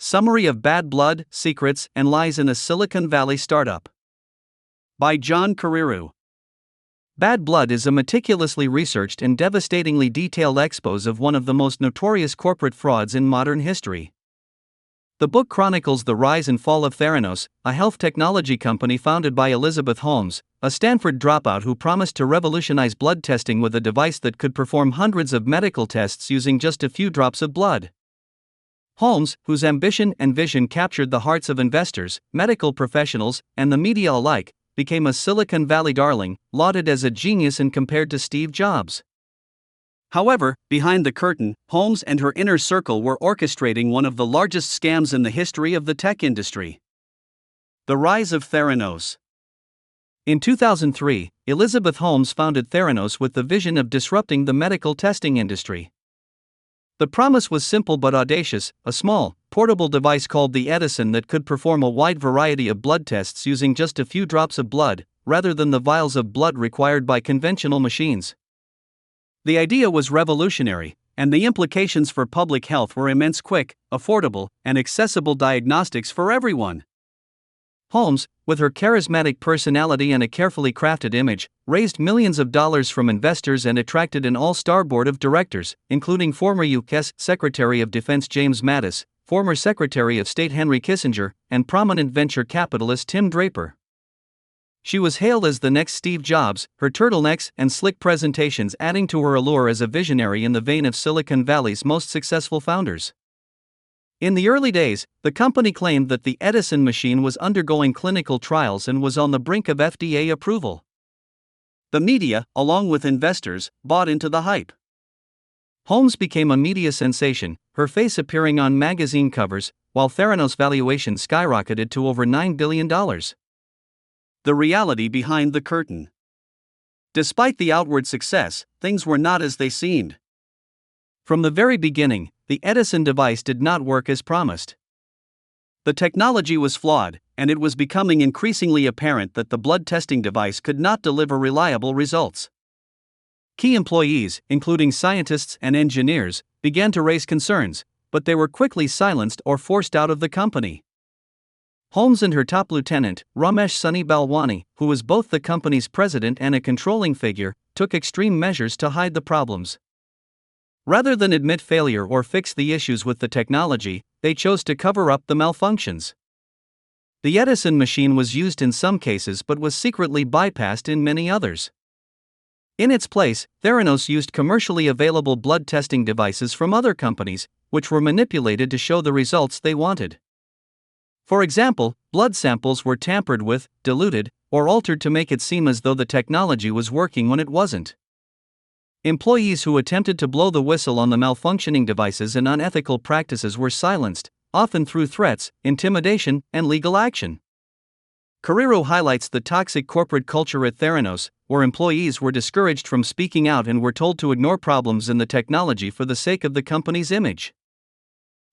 Summary of Bad Blood, Secrets, and Lies in a Silicon Valley Startup. By John Carreyrou. Bad Blood is a meticulously researched and devastatingly detailed expose of one of the most notorious corporate frauds in modern history. The book chronicles the rise and fall of Theranos, a health technology company founded by Elizabeth Holmes, a Stanford dropout who promised to revolutionize blood testing with a device that could perform hundreds of medical tests using just a few drops of blood. Holmes, whose ambition and vision captured the hearts of investors, medical professionals, and the media alike, became a Silicon Valley darling, lauded as a genius and compared to Steve Jobs. However, behind the curtain, Holmes and her inner circle were orchestrating one of the largest scams in the history of the tech industry. The rise of Theranos. In 2003, Elizabeth Holmes founded Theranos with the vision of disrupting the medical testing industry. The promise was simple but audacious: a small, portable device called the Edison that could perform a wide variety of blood tests using just a few drops of blood, rather than the vials of blood required by conventional machines. The idea was revolutionary, and the implications for public health were immense: quick, affordable, and accessible diagnostics for everyone. Holmes, with her charismatic personality and a carefully crafted image, raised millions of dollars from investors and attracted an all-star board of directors, including former U.S. Secretary of Defense James Mattis, former Secretary of State Henry Kissinger, and prominent venture capitalist Tim Draper. She was hailed as the next Steve Jobs, her turtlenecks and slick presentations adding to her allure as a visionary in the vein of Silicon Valley's most successful founders. In the early days, the company claimed that the Edison machine was undergoing clinical trials and was on the brink of FDA approval. The media, along with investors, bought into the hype. Holmes became a media sensation, her face appearing on magazine covers, while Theranos' valuation skyrocketed to over $9 billion. The reality behind the curtain. Despite the outward success, things were not as they seemed. From the very beginning, the Edison device did not work as promised. The technology was flawed, and it was becoming increasingly apparent that the blood testing device could not deliver reliable results. Key employees, including scientists and engineers, began to raise concerns, but they were quickly silenced or forced out of the company. Holmes and her top lieutenant, Ramesh Sunny Balwani, who was both the company's president and a controlling figure, took extreme measures to hide the problems. Rather than admit failure or fix the issues with the technology, they chose to cover up the malfunctions. The Edison machine was used in some cases but was secretly bypassed in many others. In its place, Theranos used commercially available blood testing devices from other companies, which were manipulated to show the results they wanted. For example, blood samples were tampered with, diluted, or altered to make it seem as though the technology was working when it wasn't. Employees who attempted to blow the whistle on the malfunctioning devices and unethical practices were silenced, often through threats, intimidation, and legal action. Carreyrou highlights the toxic corporate culture at Theranos, where employees were discouraged from speaking out and were told to ignore problems in the technology for the sake of the company's image.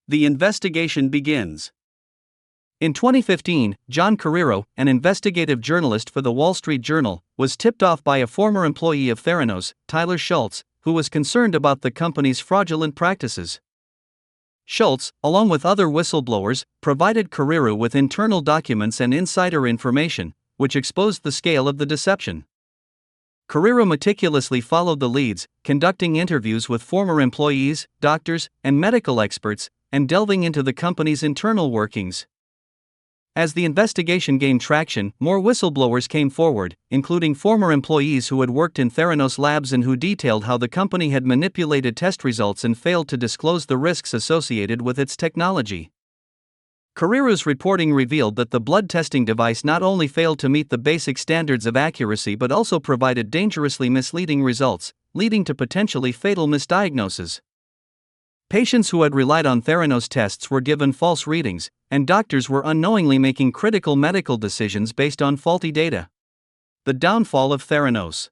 The investigation begins. In 2015, John Carreyrou, an investigative journalist for the Wall Street Journal, was tipped off by a former employee of Theranos, Tyler Schultz, who was concerned about the company's fraudulent practices. Schultz, along with other whistleblowers, provided Carreyrou with internal documents and insider information, which exposed the scale of the deception. Carreyrou meticulously followed the leads, conducting interviews with former employees, doctors, and medical experts, and delving into the company's internal workings. As the investigation gained traction, more whistleblowers came forward, including former employees who had worked in Theranos labs and who detailed how the company had manipulated test results and failed to disclose the risks associated with its technology. Carreyrou's reporting revealed that the blood testing device not only failed to meet the basic standards of accuracy but also provided dangerously misleading results, leading to potentially fatal misdiagnoses. Patients who had relied on Theranos tests were given false readings, and doctors were unknowingly making critical medical decisions based on faulty data. The downfall of Theranos.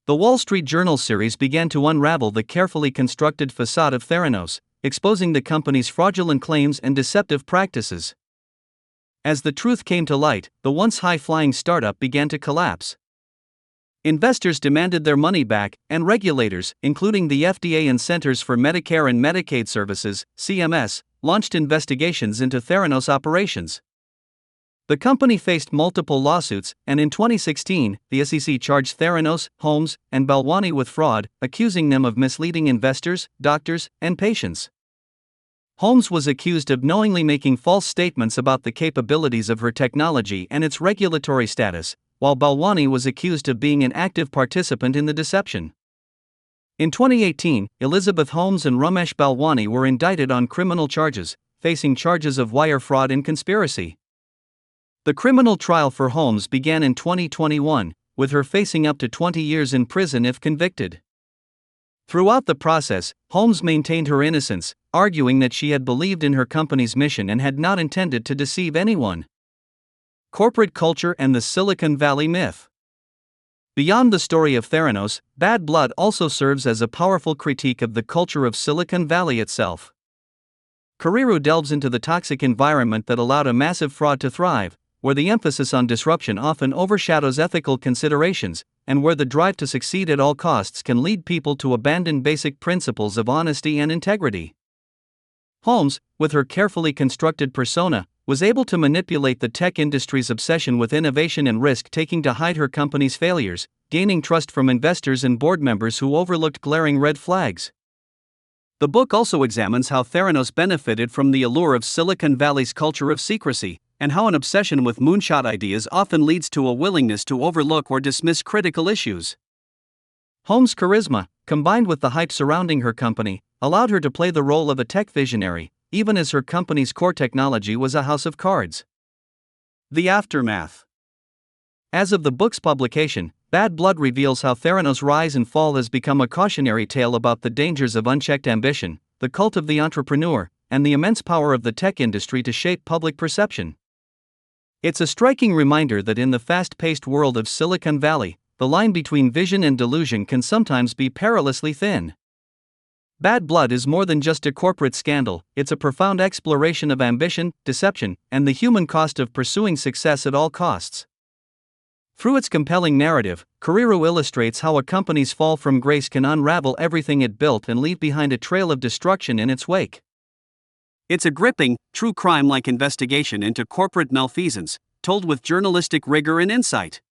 The Wall Street Journal series began to unravel the carefully constructed facade of Theranos, exposing the company's fraudulent claims and deceptive practices. As the truth came to light, the once high-flying startup began to collapse. Investors demanded their money back, and regulators, including the FDA and Centers for Medicare and Medicaid Services, CMS, launched investigations into Theranos operations. The company faced multiple lawsuits, and in 2016, the SEC charged Theranos, Holmes, and Balwani with fraud, accusing them of misleading investors, doctors, and patients. Holmes was accused of knowingly making false statements about the capabilities of her technology and its regulatory status, while Balwani was accused of being an active participant in the deception. In 2018, Elizabeth Holmes and Ramesh Balwani were indicted on criminal charges, facing charges of wire fraud and conspiracy. The criminal trial for Holmes began in 2021, with her facing up to 20 years in prison if convicted. Throughout the process, Holmes maintained her innocence, arguing that she had believed in her company's mission and had not intended to deceive anyone. Corporate culture and the Silicon Valley myth. Beyond the story of Theranos, Bad Blood also serves as a powerful critique of the culture of Silicon Valley itself. Carreyrou delves into the toxic environment that allowed a massive fraud to thrive, where the emphasis on disruption often overshadows ethical considerations, and where the drive to succeed at all costs can lead people to abandon basic principles of honesty and integrity. Holmes, with her carefully constructed persona, was able to manipulate the tech industry's obsession with innovation and risk-taking to hide her company's failures, gaining trust from investors and board members who overlooked glaring red flags. The book also examines how Theranos benefited from the allure of Silicon Valley's culture of secrecy, and how an obsession with moonshot ideas often leads to a willingness to overlook or dismiss critical issues. Holmes' charisma, combined with the hype surrounding her company, allowed her to play the role of a tech visionary, even as her company's core technology was a house of cards. The aftermath. As of the book's publication, Bad Blood reveals how Theranos' rise and fall has become a cautionary tale about the dangers of unchecked ambition, the cult of the entrepreneur, and the immense power of the tech industry to shape public perception. It's a striking reminder that in the fast-paced world of Silicon Valley, the line between vision and delusion can sometimes be perilously thin. Bad Blood is more than just a corporate scandal, it's a profound exploration of ambition, deception, and the human cost of pursuing success at all costs. Through its compelling narrative, Carreyrou illustrates how a company's fall from grace can unravel everything it built and leave behind a trail of destruction in its wake. It's a gripping, true crime-like investigation into corporate malfeasance, told with journalistic rigor and insight.